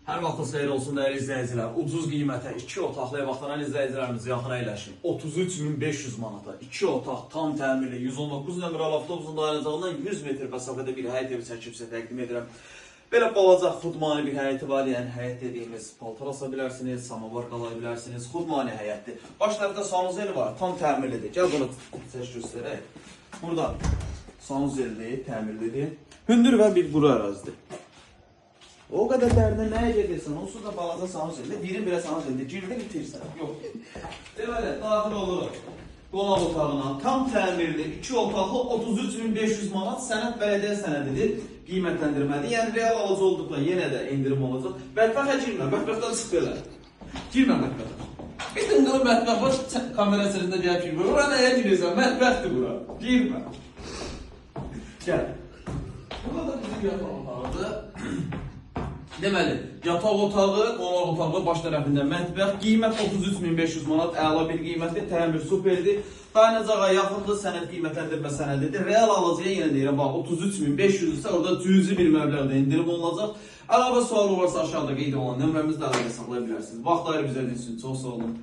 Hər vaxtınız xeyir olsun dəyərli izləyicilər. Ucuz qiymətə 2 otaqlı ev axtaran izləyicilərimiz yaxına əyləşin. 33.500 manata 2 otaq tam təmirli 119 nömrəli avtobusun dayanacağından 100 metr məsafədə bir həyət evi çəkib sizə təqdim edirəm. Belə balaca xudmani bir həyəti var, yəni həyət dediyimiz paltar asa bilərsiniz, samavar qalaya bilərsiniz, xudmani həyətdir. Baş tərəfdə sanuzeli var, tam təmirlidir. Gəl bunu çək göstərək. Burada sanuzelidir, təmirlidir. Hündür və bir quru ərazidir. O kadar derdine neye gelirsen, onsuz da balaca sanuzeli, birin bile sanuzeli, girdi bitirsən. Yox. Deməli, daxil oluruq. Qonaq otağına tam təmirli 2 otaqlı 33.500 manat sənəd bələdiyyə sənədidir, qiymətləndirmədir. Yəni real alıcı olduqla yenə də indirim olacaq. Mətbəxə girmə, mətbəxdən çıx belə. Girmə mətbəxə. Bir tıngılı mətbəx var, kamera sırasında gəlib girmə. Bura nəyə girəcəksən? Mətbəxdir bura. Girmə. Gəl. Burada da bizim yataq otağıdır. Deməli, yataq otağı, qonaq otağı baş tərəfində mətbəx, qiymət 33.500 manat, əla bir qiymətdir, təmir superdir. Dayanacağa yaxındır, sənəd qiymətləndirmə sənədidir. Real alıcıya yenə deyirəm, bax 33.500 isə orada cüzi bir məbləğdə indirim olunacaq. Əlavə sualı varsa aşağıda qeyd olunan nömrəmizdə əlaqə saxlaya bilərsiniz. Vaxt ayırıb izlədiyiniz üçün çox sağ olun.